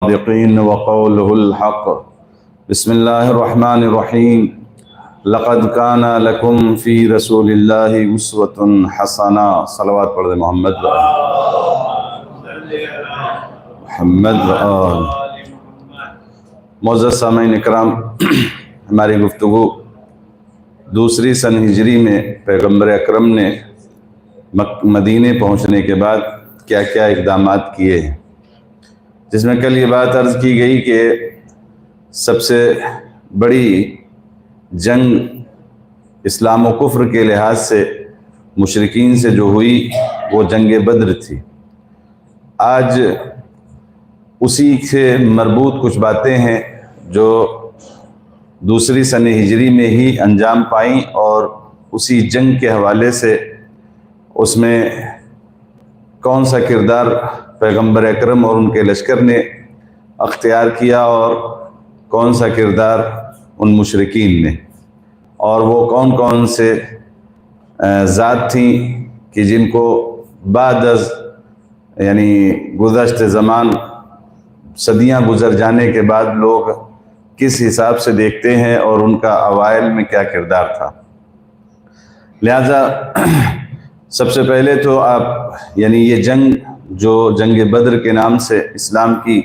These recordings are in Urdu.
الصادقين وقوله الحق بسم الله الرحمن الرحيم لقد كان لكم في رسول الله اسوة حسنہ صلوات پڑھ دے محمد معزز سامعین اکرام، ہماری گفتگو دوسری سن ہجری میں پیغمبر اکرم نے مدینے پہنچنے کے بعد کیا کیا اقدامات کیے ہیں، جس میں کل یہ بات عرض کی گئی کہ سب سے بڑی جنگ اسلام و کفر کے لحاظ سے مشرکین سے جو ہوئی وہ جنگ بدر تھی۔ آج اسی سے مربوط کچھ باتیں ہیں جو دوسری سن ہجری میں ہی انجام پائیں، اور اسی جنگ کے حوالے سے اس میں کون سا کردار پیغمبر اکرم اور ان کے لشکر نے اختیار کیا اور کون سا کردار ان مشرکین نے، اور وہ کون کون سے ذات تھیں کہ جن کو بعد از یعنی گزشتہ زمان صدیاں گزر جانے کے بعد لوگ کس حساب سے دیکھتے ہیں اور ان کا اوائل میں کیا کردار تھا۔ لہذا سب سے پہلے تو آپ یعنی یہ جنگ جو جنگ بدر کے نام سے اسلام کی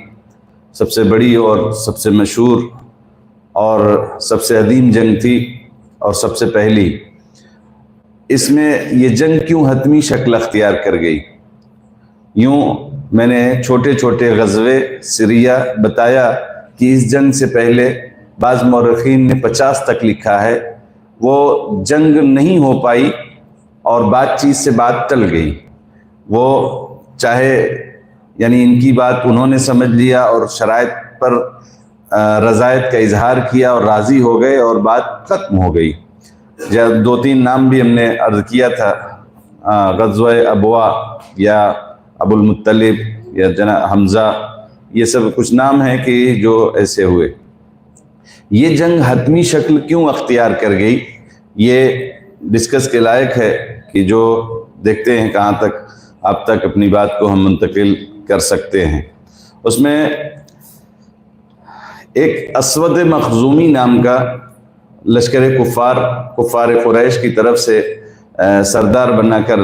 سب سے بڑی اور سب سے مشہور اور سب سے عظیم جنگ تھی اور سب سے پہلی، اس میں یہ جنگ کیوں حتمی شکل اختیار کر گئی؟ یوں میں نے چھوٹے چھوٹے غزوے سریہ بتایا کہ اس جنگ سے پہلے بعض مورخین نے 50 تک لکھا ہے، وہ جنگ نہیں ہو پائی اور بات چیت سے بات ٹل گئی۔ وہ چاہے یعنی ان کی بات انہوں نے سمجھ لیا اور شرائط پر رضایت کا اظہار کیا اور راضی ہو گئے اور بات ختم ہو گئی۔ جب 2-3 نام بھی ہم نے عرض کیا تھا، غزوہ ابوا یا ابو المطلب یا جناب حمزہ، یہ سب کچھ نام ہیں کہ جو ایسے ہوئے۔ یہ جنگ حتمی شکل کیوں اختیار کر گئی، یہ ڈسکس کے لائق ہے کہ جو دیکھتے ہیں کہاں تک آپ تک اپنی بات کو ہم منتقل کر سکتے ہیں۔ اس میں ایک اسود مخزومی نام کا لشکر کفار قریش کی طرف سے سردار بنا کر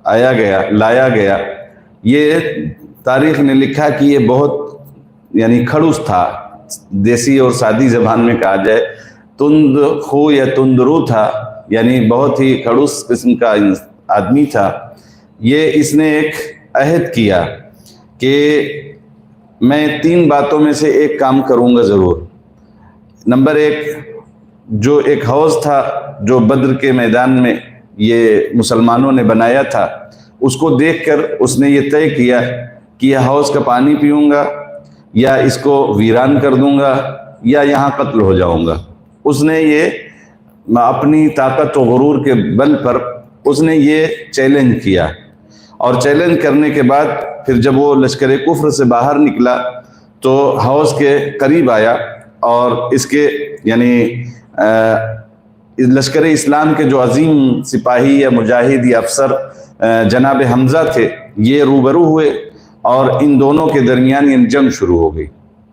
لایا گیا۔ یہ تاریخ نے لکھا کہ یہ بہت یعنی کھڑوس تھا، دیسی اور سادی زبان میں کہا جائے تند خو یا تندرو تھا، یعنی بہت ہی کھڑوس قسم کا آدمی تھا۔ یہ اس نے ایک عہد کیا کہ میں 3 باتوں میں سے ایک کام کروں گا ضرور۔ نمبر 1، جو ایک حوض تھا جو بدر کے میدان میں یہ مسلمانوں نے بنایا تھا، اس کو دیکھ کر اس نے یہ طے کیا کہ یہ حوض کا پانی پیوں گا یا اس کو ویران کر دوں گا یا یہاں قتل ہو جاؤں گا۔ اس نے یہ اپنی طاقت و غرور کے بل پر اس نے یہ چیلنج کیا، اور چیلنج کرنے کے بعد پھر جب وہ لشکر کفر سے باہر نکلا تو حوض کے قریب آیا، اور اس کے یعنی لشکر اسلام کے جو عظیم سپاہی یا مجاہد یا افسر جناب حمزہ تھے، یہ روبرو ہوئے اور ان دونوں کے درمیان یہ جنگ شروع ہو گئی۔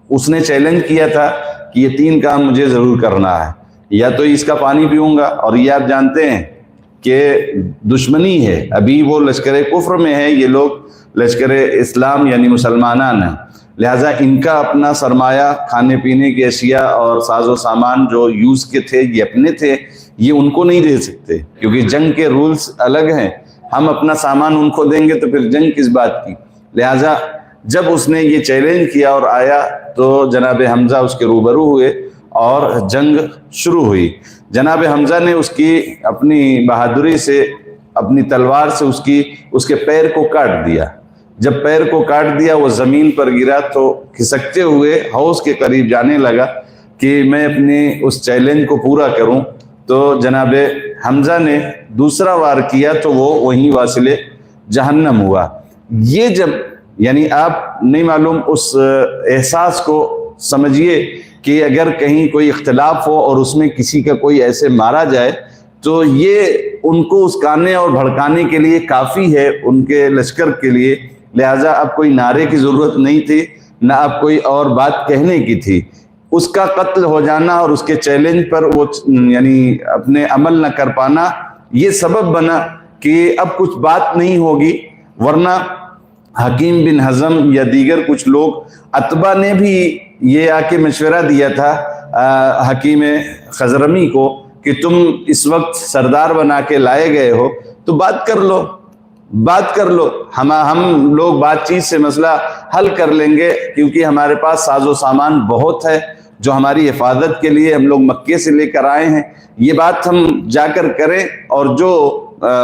اس نے چیلنج کیا تھا کہ یہ 3 کام مجھے ضرور کرنا ہے، یا تو اس کا پانی پیوں گا، اور یہ آپ جانتے ہیں کہ دشمنی ہے، ابھی وہ لشکر کفر میں ہے، یہ لوگ لشکر اسلام یعنی مسلمانان ہیں، لہٰذا ان کا اپنا سرمایہ، کھانے پینے کی اشیاء اور ساز و سامان جو یوز کے تھے یہ اپنے تھے، یہ ان کو نہیں دے سکتے کیونکہ جنگ کے رولز الگ ہیں۔ ہم اپنا سامان ان کو دیں گے تو پھر جنگ کس بات کی؟ لہٰذا جب اس نے یہ چیلنج کیا اور آیا تو جناب حمزہ اس کے روبرو ہوئے اور جنگ شروع ہوئی۔ جناب حمزہ نے اس کی اپنی بہادری سے، اپنی تلوار سے اس کے پیر کو کاٹ دیا۔ جب پیر کو کاٹ دیا وہ زمین پر گرا تو کھسکتے ہوئے حوض کے قریب جانے لگا کہ میں اپنے اس چیلنج کو پورا کروں، تو جناب حمزہ نے دوسرا وار کیا تو وہ وہیں واصل جہنم ہوا۔ یہ جب یعنی آپ نہیں معلوم اس احساس کو سمجھیے کہ اگر کہیں کوئی اختلاف ہو اور اس میں کسی کا کوئی ایسے مارا جائے تو یہ ان کو اسکانے اور بھڑکانے کے لیے کافی ہے ان کے لشکر کے لیے، لہٰذا اب کوئی نعرے کی ضرورت نہیں تھی، نہ اب کوئی اور بات کہنے کی تھی۔ اس کا قتل ہو جانا اور اس کے چیلنج پر وہ یعنی اپنے عمل نہ کر پانا یہ سبب بنا کہ اب کچھ بات نہیں ہوگی، ورنہ حکیم بن حزم یا دیگر کچھ لوگ، عتبہ نے بھی یہ آ کے مشورہ دیا تھا حکیم خضرمی کو کہ تم اس وقت سردار بنا کے لائے گئے ہو تو بات کر لو، ہم لوگ بات چیت سے مسئلہ حل کر لیں گے، کیونکہ ہمارے پاس ساز و سامان بہت ہے جو ہماری حفاظت کے لیے ہم لوگ مکے سے لے کر آئے ہیں، یہ بات ہم جا کر کریں، اور جو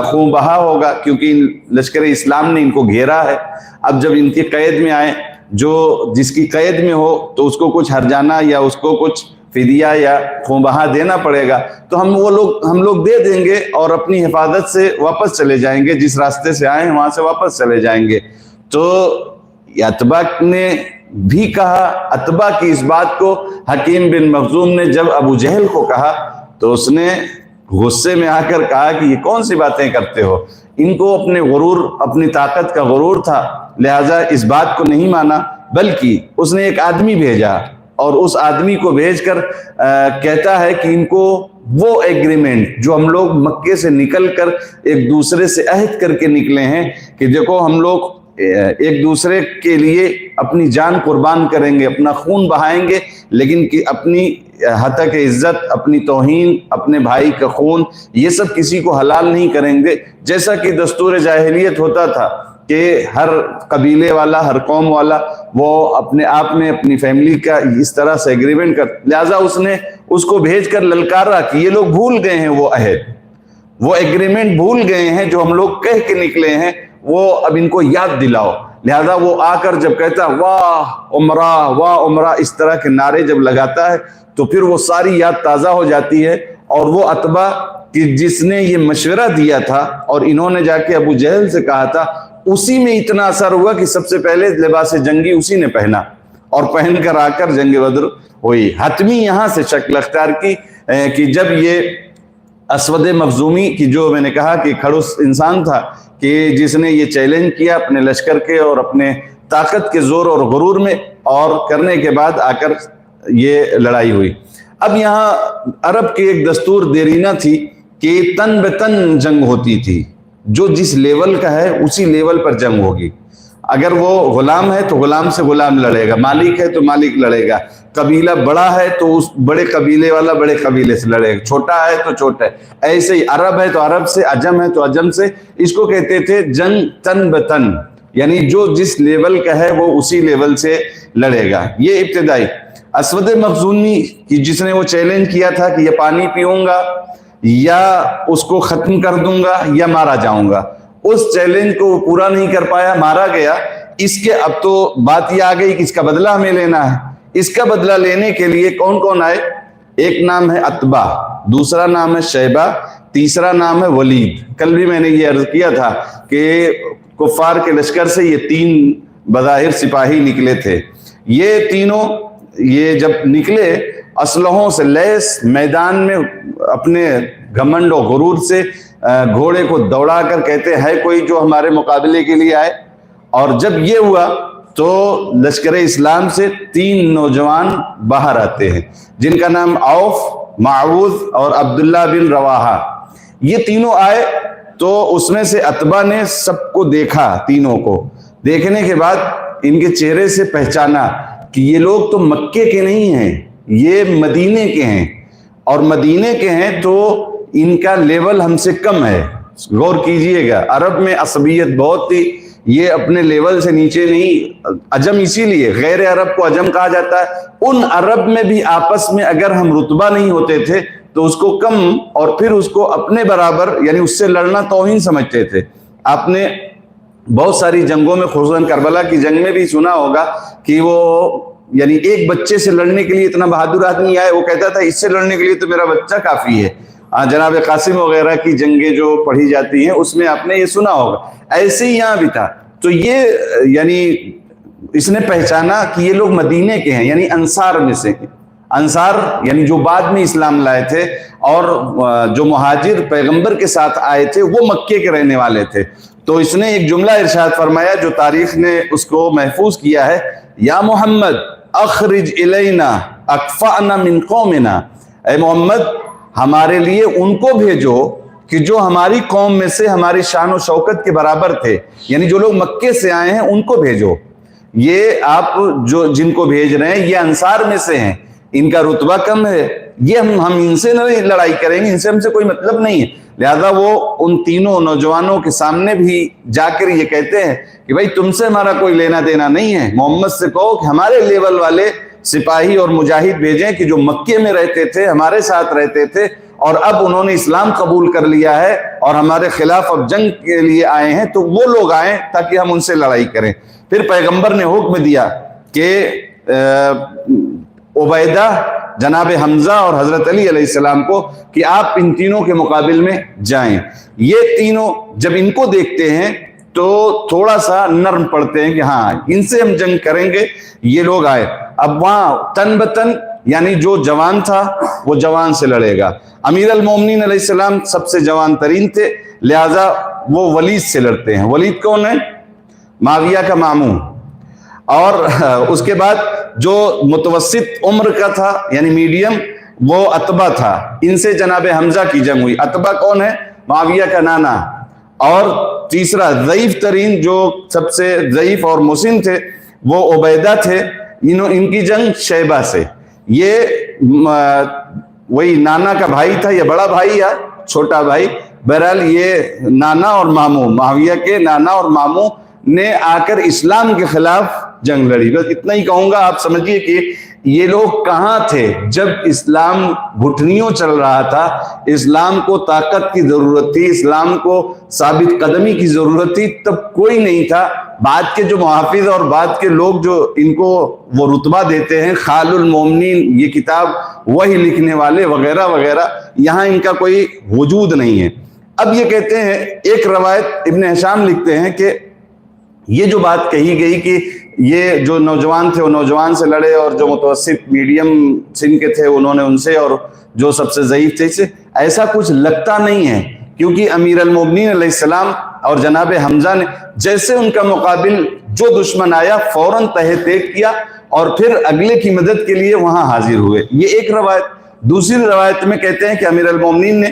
خون بہا ہوگا، کیونکہ لشکر اسلام نے ان کو گھیرا ہے، اب جب ان کی قید میں آئیں، جو جس کی قید میں ہو تو اس کو کچھ ہرجانہ یا اس کو کچھ فدیہ یا خون بہا دینا پڑے گا، تو ہم لوگ دے دیں گے اور اپنی حفاظت سے واپس چلے جائیں گے، جس راستے سے آئے ہیں وہاں سے واپس چلے جائیں گے۔ تو عتبہ نے بھی کہا، عتبہ کی اس بات کو حکیم بن مخزوم نے جب ابو جہل کو کہا تو اس نے غصے میں آ کر کہا کہ یہ کون سی باتیں کرتے ہو، ان کو اپنے غرور، اپنی طاقت کا غرور تھا، لہٰذا اس بات کو نہیں مانا، بلکہ اس نے ایک آدمی بھیجا اور اس آدمی کو بھیج کر کہتا ہے کہ ان کو وہ ایگریمنٹ جو ہم لوگ مکے سے نکل کر ایک دوسرے سے عہد کر کے نکلے ہیں کہ دیکھو ہم لوگ ایک دوسرے کے لیے اپنی جان قربان کریں گے، اپنا خون بہائیں گے، لیکن کہ اپنی ہتک عزت، اپنی توہین، اپنے بھائی کا خون، یہ سب کسی کو حلال نہیں کریں گے، جیسا کہ دستور جاہلیت ہوتا تھا کہ ہر قبیلے والا، ہر قوم والا وہ اپنے آپ میں اپنی فیملی کا اس طرح سے ایگریمنٹ کر، لہٰذا اس نے اس کو بھیج کر للکارا کہ یہ لوگ بھول گئے ہیں وہ عہد، وہ ایگریمنٹ بھول گئے ہیں جو ہم لوگ کہہ کے نکلے ہیں، وہ اب ان کو یاد دلاؤ۔ لہذا وہ آ کر جب کہتا واہ عمرہ واہ عمرہ، اس طرح کے نعرے جب لگاتا ہے تو پھر وہ ساری یاد تازہ ہو جاتی ہے، اور وہ عتبہ کہ جس نے یہ مشورہ دیا تھا اور انہوں نے جا کے ابو جہل سے کہا تھا، اسی میں اتنا اثر ہوا کہ سب سے پہلے لباس جنگی اسی نے پہنا اور پہن کر آ کر جنگ بدر ہوئی۔ حتمی یہاں سے شکل اختیار کی کہ جب یہ اسود مخزومی کی، جو میں نے کہا کہ کھڑوس انسان تھا کہ جس نے یہ چیلنج کیا اپنے لشکر کے اور اپنے طاقت کے زور اور غرور میں، اور کرنے کے بعد آ کر یہ لڑائی ہوئی۔ اب یہاں عرب کی ایک دستور دیرینہ تھی کہ تن بتن جنگ ہوتی تھی، جو جس لیول کا ہے اسی لیول پر جنگ ہوگی۔ اگر وہ غلام ہے تو غلام سے غلام لڑے گا، مالک ہے تو مالک لڑے گا، قبیلہ بڑا ہے تو اس بڑے قبیلے والا بڑے قبیلے سے لڑے گا، چھوٹا ہے تو چھوٹا ہے، ایسے ہی عرب ہے تو عرب سے، عجم ہے تو عجم سے۔ اس کو کہتے تھے جنگ تن بتن، یعنی جو جس لیول کا ہے وہ اسی لیول سے لڑے گا۔ یہ ابتدائی اسود مخزومی کی جس نے وہ چیلنج کیا تھا کہ یہ پانی پیوں گا یا اس کو ختم کر دوں گا یا مارا جاؤں گا، اس چیلنج کو وہ پورا نہیں کر پایا، مارا گیا۔ اس کے اب تو بات یہ آ گئی کہ اس کا بدلہ ہمیں لینا ہے۔ اس کا بدلہ لینے کے لیے کون کون آئے؟ ایک نام ہے عتبہ، دوسرا نام ہے شیبہ، تیسرا نام ہے ولید۔ کل بھی میں نے یہ عرض کیا تھا کہ کفار کے لشکر سے یہ تین بظاہر سپاہی نکلے تھے، یہ تینوں یہ جب نکلے اسلحوں سے لیس میدان میں اپنے گھمنڈ و غرور سے گھوڑے کو دوڑا کر کہتے ہے کوئی جو ہمارے مقابلے کے لیے آئے۔ اور جب یہ ہوا تو لشکر اسلام سے تین نوجوان باہر آتے ہیں جن کا نام عوف، معوذ اور عبداللہ بن رواحہ۔ یہ تینوں آئے تو اس میں سے عتبہ نے سب کو دیکھا، تینوں کو دیکھنے کے بعد ان کے چہرے سے پہچانا کہ یہ لوگ تو مکے کے نہیں ہیں، یہ مدینے کے ہیں، اور مدینے کے ہیں تو ان کا لیول ہم سے کم ہے۔ غور کیجئے گا، عرب میں عصبیت بہت تھی، یہ اپنے لیول سے نیچے نہیں۔ عجم اسی لیے غیر عرب کو عجم کہا جاتا ہے۔ ان عرب میں بھی آپس میں اگر ہم رتبہ نہیں ہوتے تھے تو اس کو کم اور پھر اس کو اپنے برابر، یعنی اس سے لڑنا توہین سمجھتے تھے۔ آپ نے بہت ساری جنگوں میں، خصوصاً کربلا کی جنگ میں بھی سنا ہوگا کہ وہ یعنی ایک بچے سے لڑنے کے لیے اتنا بہادر آدمی آئے، وہ کہتا تھا اس سے لڑنے کے لیے تو میرا بچہ کافی ہے۔ جناب قاسم وغیرہ کی جنگیں جو پڑھی جاتی ہیں اس میں آپ نے یہ سنا ہوگا، ایسے ہی یہاں بھی تھا۔ تو یہ یعنی اس نے پہچانا کہ یہ لوگ مدینے کے ہیں، یعنی انصار میں سے، انصار یعنی جو بعد میں اسلام لائے تھے، اور جو مہاجر پیغمبر کے ساتھ آئے تھے وہ مکے کے رہنے والے تھے۔ تو اس نے ایک جملہ ارشاد فرمایا جو تاریخ نے اس کو محفوظ کیا ہے، یا محمد اخرج الینا اکفأنا من قومنا، اے محمد ہمارے لیے ان کو بھیجو کہ جو ہماری قوم میں سے ہماری شان و شوکت کے برابر تھے، یعنی جو لوگ مکے سے آئے ہیں ان کو بھیجو۔ یہ آپ جو جن کو بھیج رہے ہیں یہ انصار میں سے ہیں، ان کا رتبہ کم ہے، یہ ہم ان سے نہیں لڑائی کریں گے، ان سے ہم سے کوئی مطلب نہیں ہے۔ لہذا وہ ان تینوں نوجوانوں کے سامنے بھی جا کر یہ کہتے ہیں کہ بھائی تم سے ہمارا کوئی لینا دینا نہیں ہے، محمد سے کہو کہ ہمارے لیول والے سپاہی اور مجاہد بھیجیں کہ جو مکے میں رہتے تھے، ہمارے ساتھ رہتے تھے، اور اب انہوں نے اسلام قبول کر لیا ہے اور ہمارے خلاف اب جنگ کے لیے آئے ہیں، تو وہ لوگ آئیں تاکہ ہم ان سے لڑائی کریں۔ پھر پیغمبر نے حکم دیا کہ عبیدہ، جناب حمزہ اور حضرت علی علیہ السلام کو کہ آپ ان تینوں کے مقابل میں جائیں۔ یہ تینوں جب ان کو دیکھتے ہیں تو تھوڑا سا نرم پڑتے ہیں کہ ہاں ان سے ہم جنگ کریں گے، یہ لوگ آئے۔ اب وہاں تن بتن یعنی جو جوان تھا وہ جوان سے لڑے گا۔ امیر المومنین علیہ السلام سب سے جوان ترین تھے، لہذا وہ ولید سے لڑتے ہیں۔ ولید کون ہے؟ معاویہ کا ماموں۔ اور اس کے بعد جو متوسط عمر کا تھا یعنی میڈیم، وہ عتبہ تھا، ان سے جناب حمزہ کی جنگ ہوئی۔ عتبہ کون ہے؟ معاویہ کا نانا۔ اور تیسرا ضعیف ترین جو سب سے ضعیف اور مسن تھے وہ عبیدہ تھے، ان کی جنگ شیبہ سے۔ یہ وہی نانا کا بھائی تھا، یا بڑا بھائی یا چھوٹا بھائی، بہرحال یہ نانا اور ماموں، معاویہ کے نانا اور ماموں نے آ کر اسلام کے خلاف جنگ لڑی۔ بس اتنا ہی کہوں گا، آپ سمجھیے کہ یہ لوگ کہاں تھے جب اسلام گھٹنیوں چل رہا تھا، اسلام کو طاقت کی ضرورت تھی، اسلام کو ثابت قدمی کی ضرورت تھی، تب کوئی نہیں تھا۔ بعد کے جو محافظ اور بعد کے لوگ جو ان کو وہ رتبہ دیتے ہیں، خال المومنین، یہ کتاب وہی لکھنے والے وغیرہ وغیرہ، یہاں ان کا کوئی وجود نہیں ہے۔ اب یہ کہتے ہیں، ایک روایت ابن ہشام لکھتے ہیں کہ یہ جو بات کہی گئی کہ یہ جو نوجوان تھے وہ نوجوان سے لڑے، اور جو متوسط میڈیم سن کے تھے انہوں نے ان سے، اور جو سب سے ضعیف تھے اس سے، ایسا کچھ لگتا نہیں ہے، کیونکہ امیر المومنین علیہ السلام اور جناب حمزہ نے جیسے ان کا مقابل جو دشمن آیا فوراً تہہ تیگ کیا اور پھر اگلے کی مدد کے لیے وہاں حاضر ہوئے۔ یہ ایک روایت۔ دوسری روایت میں کہتے ہیں کہ امیر المومنین نے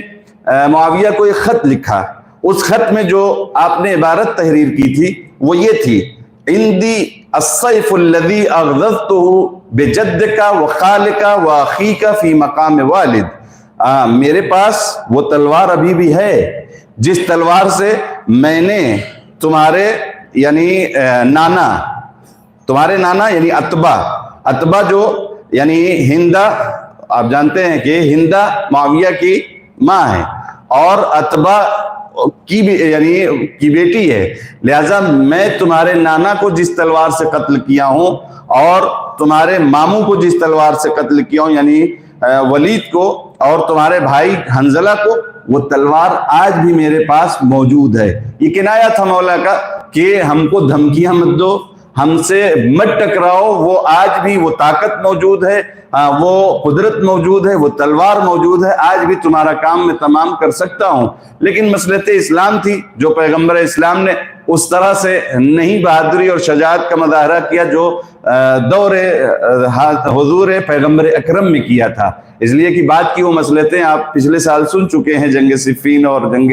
معاویہ کو ایک خط لکھا، اس خط میں جو آپ نے عبارت تحریر کی تھی وہ یہ تھی، عندی السیف الذی اغضضتہ بجدک وخالک واخیک فی مقام والد، میرے پاس وہ تلوار ابھی بھی ہے جس تلوار سے میں نے تمہارے یعنی تمہارے نانا یعنی عتبہ جو یعنی ہندہ، آپ جانتے ہیں کہ ہندہ معاویہ کی ماں ہے اور عتبہ کی بیٹی ہے، لہذا میں تمہارے نانا کو جس تلوار سے قتل کیا ہوں اور تمہارے ماموں کو جس تلوار سے قتل کیا ہوں یعنی ولید کو، اور تمہارے بھائی حنظلہ کو، وہ تلوار آج بھی میرے پاس موجود ہے۔ یہ کنایا تھا مولا کا کہ ہم کو دھمکیاں مت دو، ہم سے مت ٹکراؤ، وہ آج بھی وہ طاقت موجود ہے، وہ قدرت موجود ہے، وہ تلوار موجود ہے، آج بھی تمہارا کام میں تمام کر سکتا ہوں۔ لیکن مسلط اسلام تھی جو پیغمبر اسلام نے اس طرح سے نہیں بہادری اور شجاعت کا مظاہرہ کیا جو دور حضور پیغمبر اکرم میں کیا تھا، اس لیے کہ بعد کی وہ مسلطیں آپ پچھلے سال سن چکے ہیں، جنگ صفین اور جنگ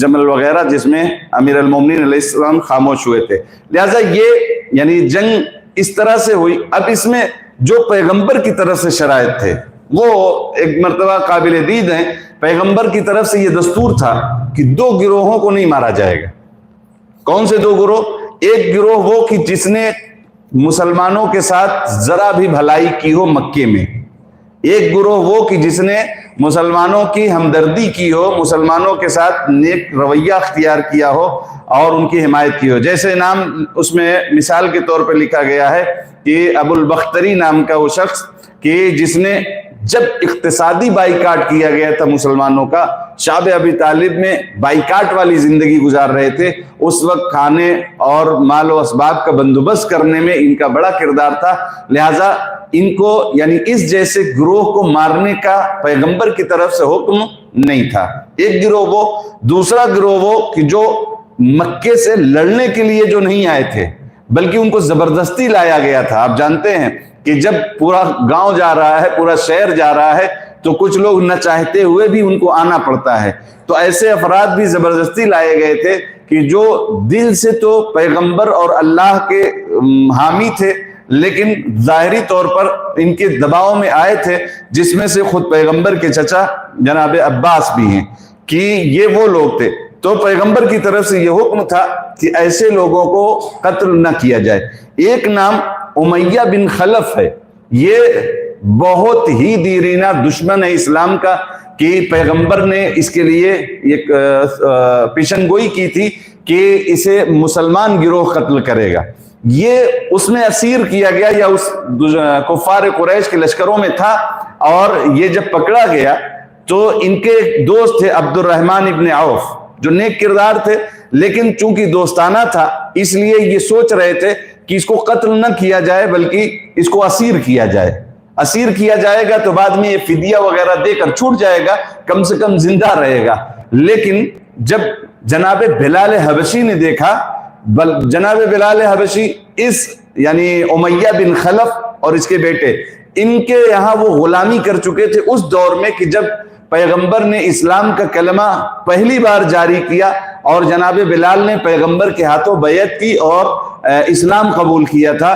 جمل وغیرہ، جس میں امیر المومنین علیہ السلام خاموش ہوئے تھے۔ لہٰذا یہ یعنی جنگ اس طرح سے ہوئی۔ اب اس میں جو پیغمبر کی طرف سے شرائط تھے وہ ایک مرتبہ قابل دید ہیں۔ پیغمبر کی طرف سے یہ دستور تھا کہ دو گروہوں کو نہیں مارا جائے گا۔ کون سے دو گروہ؟ ایک گروہ وہ کہ جس نے مسلمانوں کے ساتھ ذرا بھی بھلائی کی ہو مکے میں، ایک گروہ وہ کہ جس نے مسلمانوں کی ہمدردی کی ہو، مسلمانوں کے ساتھ نیک رویہ اختیار کیا ہو اور ان کی حمایت کی ہو۔ جیسے نام اس میں مثال کے طور پر لکھا گیا ہے کہ ابو البختری نام کا وہ شخص کہ جس نے جب اقتصادی بائیکاٹ کیا گیا تھا مسلمانوں کا، شعب ابی طالب میں بائیکاٹ والی زندگی گزار رہے تھے، اس وقت کھانے اور مال و اسباب کا بندوبست کرنے میں ان کا بڑا کردار تھا، لہٰذا ان کو یعنی اس جیسے گروہ کو مارنے کا پیغمبر کی طرف سے حکم نہیں تھا۔ ایک گروہ وہ، دوسرا گروہ وہ کہ جو مکے سے لڑنے کے لیے جو نہیں آئے تھے بلکہ ان کو زبردستی لایا گیا تھا. آپ جانتے ہیں کہ جب پورا گاؤں جا رہا ہے, پورا شہر جا رہا ہے, تو کچھ لوگ نہ چاہتے ہوئے بھی ان کو آنا پڑتا ہے. تو ایسے افراد بھی زبردستی لائے گئے تھے کہ جو دل سے تو پیغمبر اور اللہ کے حامی تھے لیکن ظاہری طور پر ان کے دباؤ میں آئے تھے, جس میں سے خود پیغمبر کے چچا جناب عباس بھی ہیں کہ یہ وہ لوگ تھے. تو پیغمبر کی طرف سے یہ حکم تھا کہ ایسے لوگوں کو قتل نہ کیا جائے. ایک نام امیہ بن خلف ہے, یہ بہت ہی دیرینہ دشمن ہے اسلام کا, کہ پیغمبر نے اس کے لیے ایک پیشن گوئی کی تھی کہ اسے مسلمان گروہ قتل کرے گا. یہ اس میں اسیر کیا گیا یا اس کفار قریش کے لشکروں میں تھا, اور یہ جب پکڑا گیا تو ان کے دوست تھے عبد الرحمن ابن عوف, جو نیک کردار تھے, لیکن چونکہ دوستانہ تھا اس لیے یہ سوچ رہے تھے کہ اس کو قتل نہ کیا جائے بلکہ اس کو اسیر کیا جائے. اسیر کیا جائے گا تو بعد میں یہ فدیہ وغیرہ دے کر چھوٹ جائے گا, کم سے کم زندہ رہے گا. لیکن جب جناب بلال حبشی نے دیکھا, جناب بلال حبشی اس یعنی امیہ بن خلف اور اس کے بیٹے, ان کے یہاں وہ غلامی کر چکے تھے اس دور میں کہ جب پیغمبر نے اسلام کا کلمہ پہلی بار جاری کیا اور جناب بلال نے پیغمبر کے ہاتھوں بیعت کی اور اسلام قبول کیا تھا.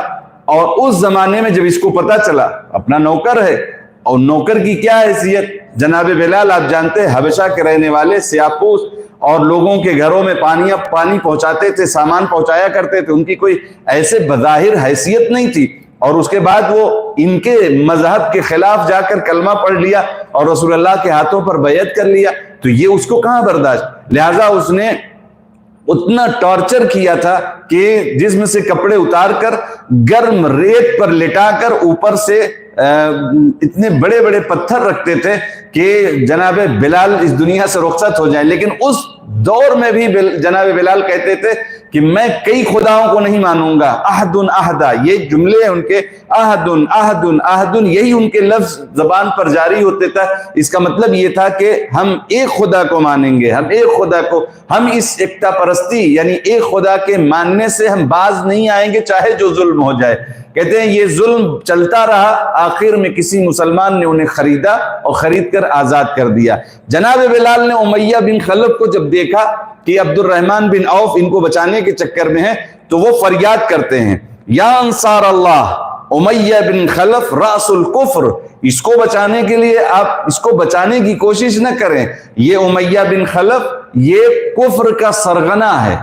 اور اس زمانے میں جب اس کو پتا چلا, اپنا نوکر ہے اور نوکر کی کیا حیثیت, جناب بلال آپ جانتے ہیں حبشہ کے رہنے والے سیاپوس, اور لوگوں کے گھروں میں پانی پہنچاتے تھے, سامان پہنچایا کرتے تھے, ان کی کوئی ایسے بظاہر حیثیت نہیں تھی. اور اس کے بعد وہ ان کے مذہب کے خلاف جا کر کلمہ پڑھ لیا اور رسول اللہ کے ہاتھوں پر بیعت کر لیا, تو یہ اس کو کہاں برداشت. لہٰذا اس نے اتنا ٹارچر کیا تھا کہ جسم سے کپڑے اتار کر گرم ریت پر لٹا کر اوپر سے اتنے بڑے بڑے پتھر رکھتے تھے کہ جناب بلال اس دنیا سے رخصت ہو جائیں. لیکن اس دور میں بھی جناب بلال کہتے تھے کہ میں کئی خداؤں کو نہیں مانوں گا. احد احدا, یہ جملے ہیں ان کے, احد احد احد, یہی ان کے لفظ زبان پر جاری ہوتے تھا. اس کا مطلب یہ تھا کہ ہم ایک خدا کو مانیں گے, ہم ایک خدا کو, ہم اس ایکتا پرستی یعنی ایک خدا کے ماننے سے ہم باز نہیں آئیں گے چاہے جو ظلم ہو جائے. کہتے ہیں یہ ظلم چلتا رہا, آخر میں کسی مسلمان نے انہیں خریدا اور خرید کر آزاد کر دیا. جناب بلال نے امیہ بن خلف کو جب دیکھا کہ عبد الرحمن بن عوف ان کو بچانے کے چکر میں ہیں, تو وہ فریاد کرتے ہیں, یا انصار اللہ امیہ بن خلف رأس الکفر, اس کو بچانے کے لیے آپ اس کو بچانے کی کوشش نہ کریں, یہ امیہ بن خلف یہ کفر کا سرغنہ ہے,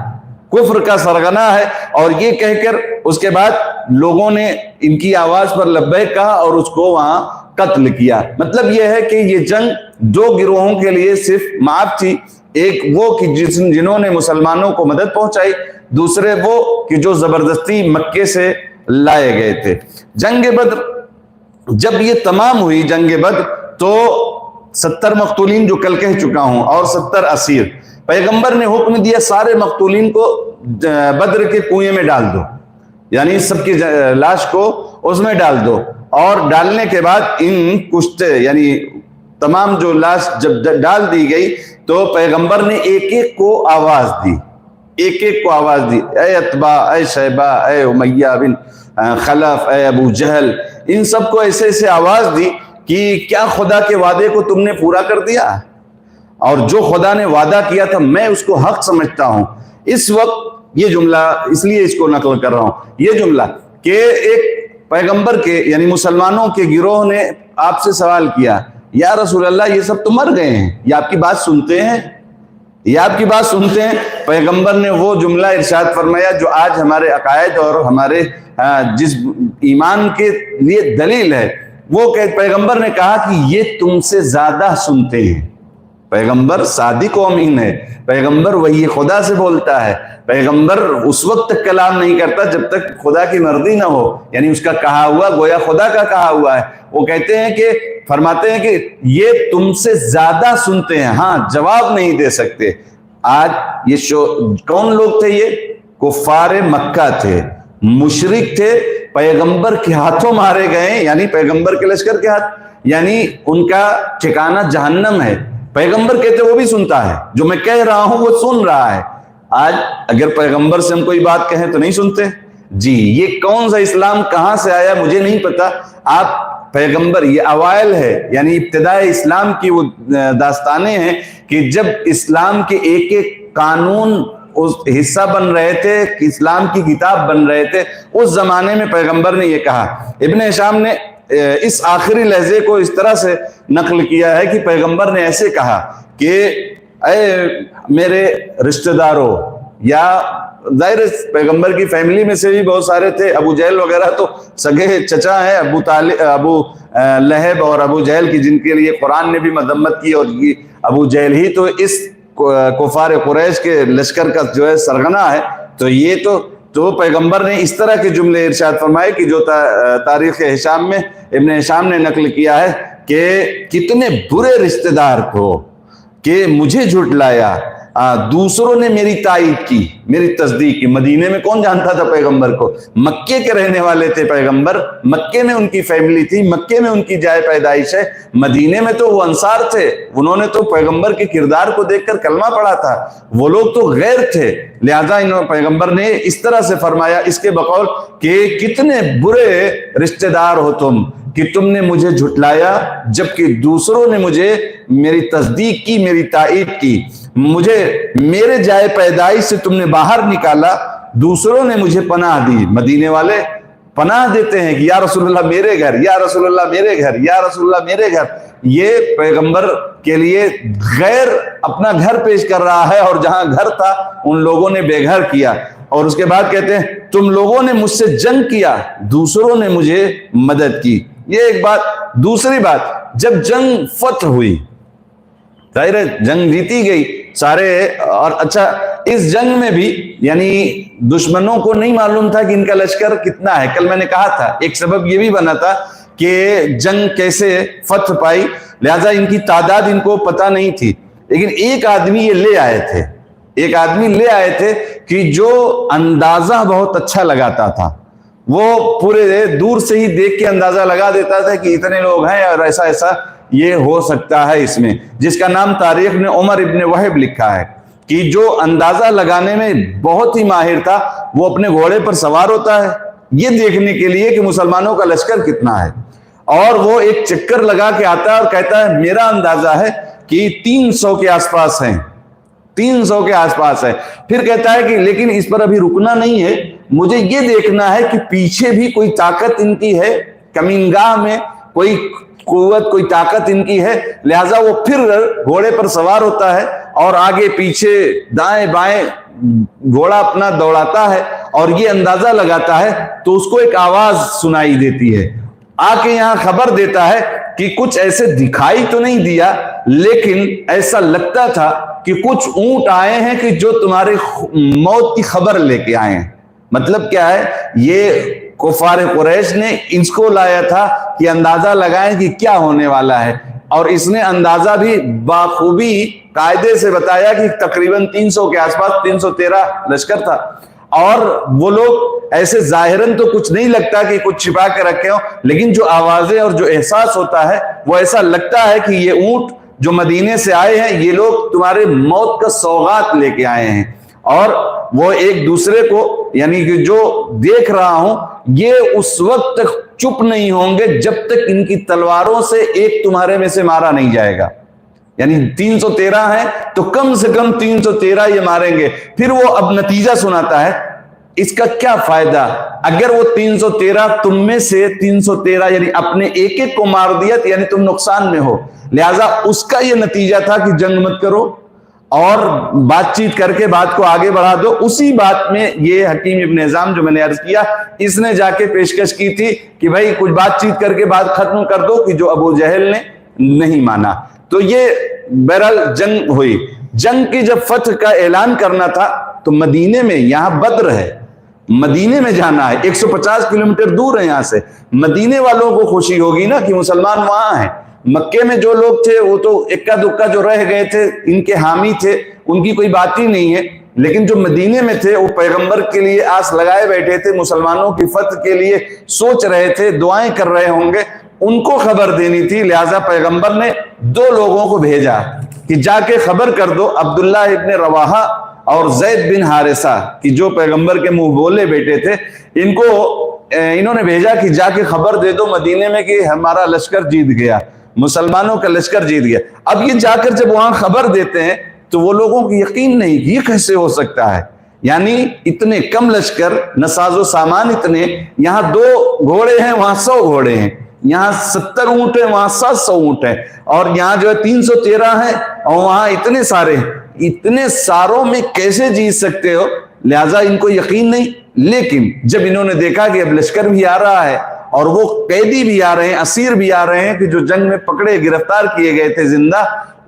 کفر کا سرغنہ ہے. اور یہ کہہ کر اس کے بعد لوگوں نے ان کی آواز پر لبیک کہا اور اس کو وہاں قتل کیا. مطلب یہ ہے کہ یہ جنگ دو گروہوں کے لیے صرف معاف تھی, ایک وہ کہ جنہوں نے مسلمانوں کو مدد پہنچائی, دوسرے وہ کہ جو زبردستی مکے سے لائے گئے تھے. جنگ بدر جب یہ تمام ہوئی, جنگ بدر, تو 70 مقتولین جو کل کہہ چکا ہوں اور 70 اسیر, پیغمبر نے حکم دیا سارے مقتولین کو بدر کے کنویں میں ڈال دو, یعنی سب کی لاش کو اس میں ڈال دو. اور ڈالنے کے بعد ان کشتے یعنی تمام جو لاش جب ڈال دی گئی تو پیغمبر نے ایک ایک کو آواز دی, ایک ایک کو آواز دی, اے عتبہ, اے شیبہ, اے امیہ بن خلف, اے ابو جہل, ان سب کو ایسے ایسے آواز دی کہ کیا خدا کے وعدے کو تم نے پورا کر دیا, اور جو خدا نے وعدہ کیا تھا میں اس کو حق سمجھتا ہوں. اس وقت یہ جملہ اس لیے اس کو نقل کر رہا ہوں, یہ جملہ کہ ایک پیغمبر کے یعنی مسلمانوں کے گروہ نے آپ سے سوال کیا, یا رسول اللہ یہ سب تو مر گئے ہیں, یہ آپ کی بات سنتے ہیں, یہ آپ کی بات سنتے ہیں. پیغمبر نے وہ جملہ ارشاد فرمایا جو آج ہمارے عقائد اور ہمارے جس ایمان کے لیے دلیل ہے. وہ کہ پیغمبر نے کہا کہ یہ تم سے زیادہ سنتے ہیں. پیغمبر صادق و امین ہے, پیغمبر وہی خدا سے بولتا ہے, پیغمبر اس وقت تک کلام نہیں کرتا جب تک خدا کی مرضی نہ ہو, یعنی اس کا کہا ہوا گویا خدا کا کہا ہوا ہے. وہ کہتے ہیں کہ فرماتے ہیں کہ یہ تم سے زیادہ سنتے ہیں, ہاں جواب نہیں دے سکتے. آج یہ کون لوگ تھے؟ یہ کفار مکہ تھے, مشرک تھے, پیغمبر کے ہاتھوں مارے گئے, یعنی پیغمبر کے لشکر کے ہاتھ, یعنی ان کا ٹھکانہ جہنم ہے. پیغمبر کہتے وہ بھی سنتا ہے, جو میں کہہ رہا ہوں وہ سن رہا ہے. آج اگر پیغمبر سے ہم کوئی بات کہیں تو نہیں سنتے. جی یہ کون سا اسلام کہاں سے آیا مجھے نہیں پتا. آپ پیغمبر، یہ اوائل ہے یعنی ابتدائے اسلام کی وہ داستانیں ہیں کہ جب اسلام کے ایک ایک قانون اس حصہ بن رہے تھے، اسلام کی کتاب بن رہے تھے، اس زمانے میں پیغمبر نے یہ کہا. ابن ہشام نے اس آخری لہجے کو اس طرح سے نقل کیا ہے کہ پیغمبر نے ایسے کہا کہ اے میرے رشتہ داروں، یا ظاہر پیغمبر کی فیملی میں سے بھی بہت سارے تھے. ابو جہل وغیرہ تو سگے چچا ہیں، ابو لہب اور ابو جہل کی، جن کے لیے قرآن نے بھی مذمت کی، اور ابو جہل ہی تو اس کفار قریش کے لشکر کا جو ہے سرغنہ ہے. تو یہ تو پیغمبر نے اس طرح کے جملے ارشاد فرمائے کہ جو تاریخ ہشام میں ابن ہشام نے نقل کیا ہے کہ کتنے برے رشتہ دار کو کہ مجھے جھٹلایا، دوسروں نے میری تائید کی، میری تصدیق کی. مدینے میں کون جانتا تھا پیغمبر کو؟ مکے کے رہنے والے تھے پیغمبر، مکے میں ان کی فیملی تھی، مکے میں ان کی جائے پیدائش ہے. مدینے میں تو وہ انصار تھے، انہوں نے تو پیغمبر کے کردار کو دیکھ کر کلمہ پڑھا تھا. وہ لوگ تو غیر تھے، لہذا پیغمبر نے اس طرح سے فرمایا اس کے بقول کہ کتنے برے رشتہ دار ہو تم کہ تم نے مجھے جھٹلایا جبکہ دوسروں نے مجھے میری تصدیق کی، میری تائید کی. مجھے میرے جائے پیدائش سے تم نے باہر نکالا، دوسروں نے مجھے پناہ دی. مدینے والے پناہ دیتے ہیں کہ یا رسول اللہ میرے گھر، یا رسول اللہ میرے گھر، یا رسول اللہ میرے گھر. یہ پیغمبر کے لیے غیر اپنا گھر پیش کر رہا ہے، اور جہاں گھر تھا ان لوگوں نے بے گھر کیا. اور اس کے بعد کہتے ہیں تم لوگوں نے مجھ سے جنگ کیا، دوسروں نے مجھے مدد کی. یہ ایک بات. دوسری بات، جب جنگ فتح ہوئی، ظاہر ہے جنگ جیتی گئی سارے، اور اچھا اس جنگ میں بھی یعنی دشمنوں کو نہیں معلوم تھا کہ ان کا لشکر کتنا ہے. کل میں نے کہا تھا ایک سبب یہ بھی بنا تھا کہ جنگ کیسے فتح پائی، لہذا ان کی تعداد ان کو پتہ نہیں تھی. لیکن ایک آدمی یہ لے آئے تھے کہ جو اندازہ بہت اچھا لگاتا تھا. وہ پورے دور سے ہی دیکھ کے اندازہ لگا دیتا تھا کہ اتنے لوگ ہیں اور ایسا ایسا یہ ہو سکتا ہے اس میں، جس کا نام تاریخ نے عمر ابن وہب لکھا ہے کہ جو اندازہ لگانے میں بہت ہی ماہر تھا، وہ اپنے گھوڑے پر سوار ہوتا ہے یہ دیکھنے کے لیے کہ مسلمانوں کا لشکر کتنا ہے، اور وہ ایک چکر لگا کے آتا ہے اور کہتا ہے میرا اندازہ ہے کہ 300 کے آس پاس ہیں، 300 کے آس پاس ہے. پھر کہتا ہے کہ لیکن اس پر ابھی رکنا نہیں ہے، مجھے یہ دیکھنا ہے کہ پیچھے بھی کوئی طاقت ان کی ہے، کمینگاہ میں کوئی قوت، کوئی طاقت ان کی ہے. لہٰذا وہ پھر گھوڑے پر سوار ہوتا ہے اور آگے پیچھے دائیں بائیں گھوڑا اپنا دوڑاتا ہے اور یہ اندازہ لگاتا ہے. تو اس کو ایک آواز سنائی دیتی ہے، آ کے یہاں خبر دیتا ہے کہ کچھ ایسے دکھائی تو نہیں دیا لیکن ایسا لگتا تھا کہ کچھ اونٹ آئے ہیں کہ جو تمہاری موت کی خبر لے کے آئے ہیں. مطلب کیا ہے؟ یہ کفار قریش نے اس کو لایا تھا کہ اندازہ لگائیں کہ کیا ہونے والا ہے، اور اس نے اندازہ بھی بخوبی قاعدے سے بتایا کہ تقریباً 300 کے آس پاس 313 لشکر تھا. اور وہ لوگ ایسے ظاہراً تو کچھ نہیں لگتا کہ کچھ چھپا کے رکھے ہوں، لیکن جو آوازیں اور جو احساس ہوتا ہے وہ ایسا لگتا ہے کہ یہ اونٹ جو مدینے سے آئے ہیں یہ لوگ تمہارے موت کا سوغات لے کے آئے ہیں. اور وہ ایک دوسرے کو یعنی کہ جو دیکھ رہا ہوں یہ اس وقت تک چپ نہیں ہوں گے جب تک ان کی تلواروں سے ایک تمہارے میں سے مارا نہیں جائے گا. یعنی 313 ہیں تو کم سے کم 313 یہ ماریں گے. پھر وہ اب نتیجہ سناتا ہے اس کا کیا فائدہ اگر وہ 313 تم میں سے 313 یعنی اپنے ایک ایک کو مار دیا یعنی تم نقصان میں ہو. لہٰذا اس کا یہ نتیجہ تھا کہ جنگ مت کرو اور بات چیت کر کے بات کو آگے بڑھا دو. اسی بات میں یہ حکیم ابن حزام جو میں نے عرض کیا اس نے جا کے پیشکش کی تھی کہ بھائی کچھ بات چیت کر کے بات ختم کر دو، کہ جو ابو جہل نے نہیں مانا. تو یہ بہرحال جنگ ہوئی. جنگ کی جب فتح کا اعلان کرنا تھا تو مدینے میں، یہاں بدر ہے، مدینے میں جانا ہے، 150 کلومیٹر دور ہے یہاں سے. مدینے والوں کو خوشی ہوگی نا کہ مسلمان وہاں ہیں. مکے میں جو لوگ تھے وہ تو اکا دکا جو رہ گئے تھے ان کے حامی تھے، ان کی کوئی بات ہی نہیں ہے. لیکن جو مدینے میں تھے وہ پیغمبر کے لیے آس لگائے بیٹھے تھے، مسلمانوں کی فتح کے لیے سوچ رہے تھے، دعائیں کر رہے ہوں گے، ان کو خبر دینی تھی. لہٰذا پیغمبر نے 2 لوگوں کو بھیجا کہ جا کے خبر کر دو. عبداللہ ابن رواحہ اور زید بن حارثہ کہ جو پیغمبر کے منہ بولے بیٹے تھے، انہوں نے بھیجا کہ جا کے خبر دے دو مدینے میں کہ ہمارا لشکر جیت گیا، مسلمانوں کا لشکر جیت گیا۔ اب یہ جا کر جب وہاں خبر دیتے ہیں تو وہ لوگوں کو یقین نہیں کہ یہ کیسے ہو سکتا ہے، یعنی اتنے کم لشکر، نساز و سامان اتنے، یہاں 2 گھوڑے ہیں وہاں 100 گھوڑے ہیں، یہاں 70 اونٹ ہیں وہاں 700 اونٹ ہیں، اور یہاں جو ہے 313 ہیں اور وہاں اتنے سارے ہیں، اتنے ساروں میں کیسے جیت سکتے ہو؟ لہٰذا ان کو یقین نہیں۔ لیکن جب انہوں نے دیکھا کہ اب لشکر بھی آ رہا ہے اور وہ قیدی بھی آ رہے ہیں، اسیر بھی آ رہے ہیں کہ جو جنگ میں پکڑے گرفتار کیے گئے تھے زندہ،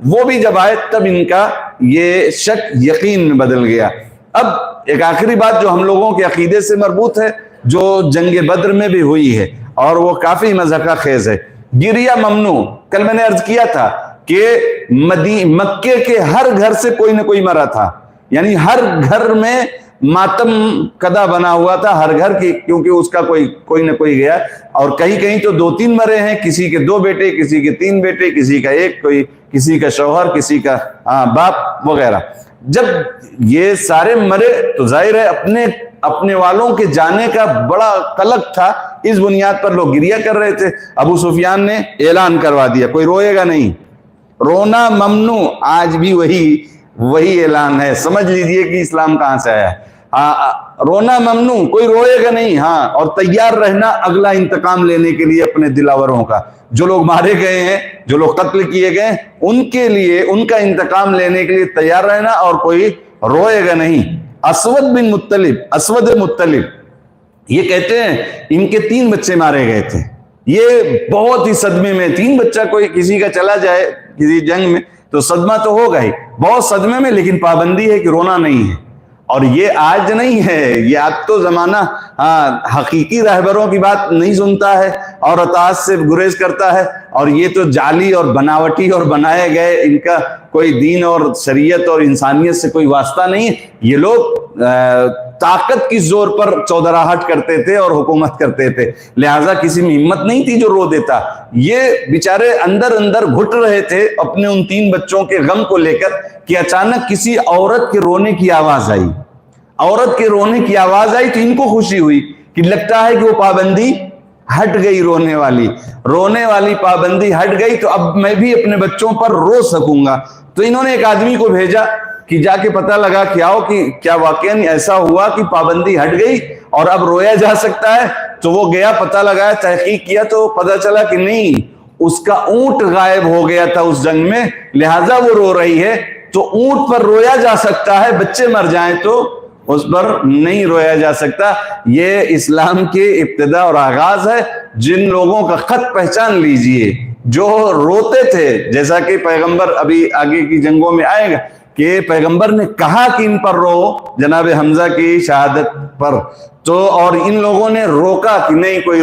وہ بھی جب آئے، تب ان کا یہ شک یقین میں بدل گیا۔ اب ایک آخری بات جو ہم لوگوں کے عقیدے سے مربوط ہے، جو جنگ بدر میں بھی ہوئی ہے اور وہ کافی مضحکہ خیز ہے، گریہ ممنوع۔ کل میں نے عرض کیا تھا کہ مکے کے ہر گھر سے کوئی نہ کوئی مرا تھا، یعنی ہر گھر میں ماتم کدا بنا ہوا تھا، ہر گھر کی، کیونکہ اس کا کوئی نہ کوئی گیا، اور کہیں کہیں تو 2-3 مرے ہیں، کسی کے 2 بیٹے، کسی کے 3 بیٹے، کسی کا 1، کسی کا شوہر، کسی کا باپ وغیرہ۔ جب یہ سارے مرے تو ظاہر ہے اپنے والوں کے جانے کا بڑا قلق تھا، اس بنیاد پر لوگ گریہ کر رہے تھے۔ ابو سفیان نے اعلان کروا دیا کوئی روئے گا نہیں، رونا ممنوع، آج بھی وہی اعلان ہے، سمجھ لیجئے کہ اسلام کہاں سے آیا ہے۔ رونا ممنوع، کوئی روئے گا نہیں، ہاں، اور تیار رہنا اگلا انتقام لینے کے لیے اپنے دلاوروں کا، جو لوگ مارے گئے ہیں، جو لوگ قتل کیے گئے، ان کے لیے ان کا انتقام لینے کے لیے تیار رہنا، اور کوئی روئے گا نہیں۔ اسود مطلب یہ کہتے ہیں ان کے 3 بچے مارے گئے تھے، یہ بہت ہی صدمے میں، 3 بچہ کوئی کسی کا چلا جائے کسی جنگ میں تو صدمہ تو ہوگا ہی، بہت صدمے میں، لیکن پابندی ہے کہ رونا نہیں ہے۔ اور یہ آج نہیں ہے، یہ اب تو زمانہ حقیقی رہبروں کی بات نہیں سنتا ہے اور اطاعت سے گریز کرتا ہے، اور یہ تو جعلی اور بناوٹی اور بنائے گئے، ان کا کوئی دین اور شریعت اور انسانیت سے کوئی واسطہ نہیں ہے۔ یہ لوگ طاقت کی زور پر چودراہٹ کرتے تھے اور حکومت کرتے تھے، لہٰذا کسی میں ہمت نہیں تھی جو رو دیتا۔ یہ بیچارے اندر اندر گھٹ رہے تھے اپنے ان 3 بچوں کے غم کو لے کر کہ اچانک کسی عورت کے رونے کی آواز آئی، عورت کے رونے کی آواز آئی تو ان کو خوشی ہوئی کہ لگتا ہے کہ وہ پابندی ہٹ گئی، رونے والی پابندی ہٹ گئی، تو اب میں بھی اپنے بچوں پر رو سکوں گا۔ تو انہوں نے ایک آدمی کو بھیجا کہ جا کے پتہ لگا کہ آؤ کہ کیا واقعاً ایسا ہوا کہ پابندی ہٹ گئی اور اب رویا جا سکتا ہے۔ تو وہ گیا، پتہ لگایا، تحقیق کیا تو پتہ چلا کہ نہیں، اس کا اونٹ غائب ہو گیا تھا اس جنگ میں، لہٰذا وہ رو رہی ہے۔ تو اونٹ پر رویا جا سکتا ہے، بچے مر جائیں تو اس پر نہیں رویا جا سکتا۔ یہ اسلام کی ابتدا اور آغاز ہے۔ جن لوگوں کا خط پہچان لیجئے جو روتے تھے، جیسا کہ پیغمبر ابھی آگے کی جنگوں میں آئے گا کہ پیغمبر نے کہا کہ ان پر رو، جناب حمزہ کی شہادت پر، تو اور ان لوگوں نے روکا کہ نہیں کوئی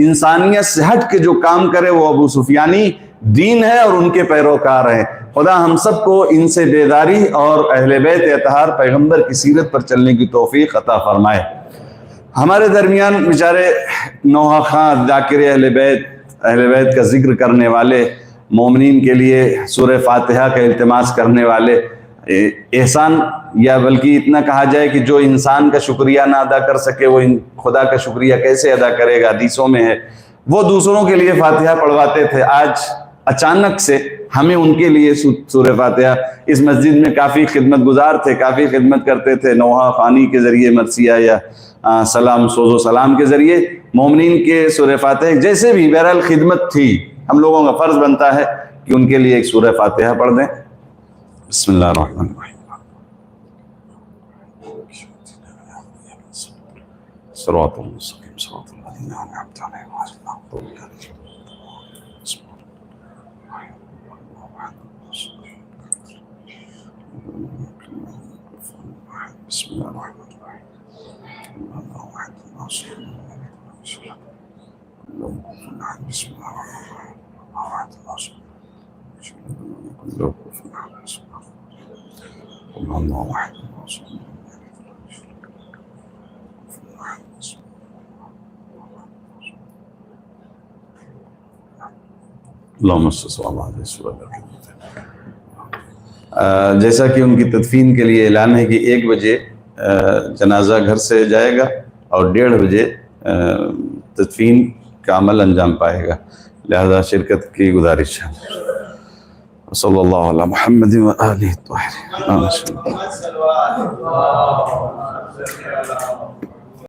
انسانیت سے ہٹ کے جو کام کرے وہ ابو سفیانی دین ہے اور ان کے پیروکار ہیں۔ خدا ہم سب کو ان سے بیداری اور اہل بیت اطہار پیغمبر کی سیرت پر چلنے کی توفیق عطا فرمائے۔ ہمارے درمیان بیچارے نوحہ خان، ذاکر اہل بیت کا ذکر کرنے والے، مومنین کے لیے سورہ فاتحہ کا التماس کرنے والے، احسان، یا بلکہ اتنا کہا جائے کہ جو انسان کا شکریہ نہ ادا کر سکے وہ خدا کا شکریہ کیسے ادا کرے گا، حدیثوں میں ہے، وہ دوسروں کے لیے فاتحہ پڑھواتے تھے۔ آج اچانک سے ہمیں ان کے لیے سورہ فاتحہ، اس مسجد میں کافی خدمت گزار تھے، کافی خدمت کرتے تھے، نوحہ خانی کے ذریعے، مرثیہ یا سلام، سوز و سلام کے ذریعے مومنین کے سورہ فاتحہ، جیسے بھی بہرحال خدمت تھی، ہم لوگوں کا فرض بنتا ہے کہ ان کے لیے ایک سورہ فاتحہ پڑھ دیں۔ بسم اللہ الرحمن الرحیم۔ صراط المستقیم صراط الذین انعمت علیہم غیر المغضوب علیہم۔ بسم اللہ الرحمن الرحیم۔ اللہ احد اللہ الصمد بسم اللہ الرحمن الرحیم۔ اللہ احد اللہ الصمد اللہ احد اللہ الصمد اللهم صل على سيدنا محمد۔ جیسا کہ ان کی تدفین کے لیے اعلان ہے کہ 1 بجے جنازہ گھر سے جائے گا اور 1:30 بجے تدفین کا عمل انجام پائے گا، لہذا شرکت کی گزارش ہے۔ صلی اللہ علی محمد و آلہ الطاہرین۔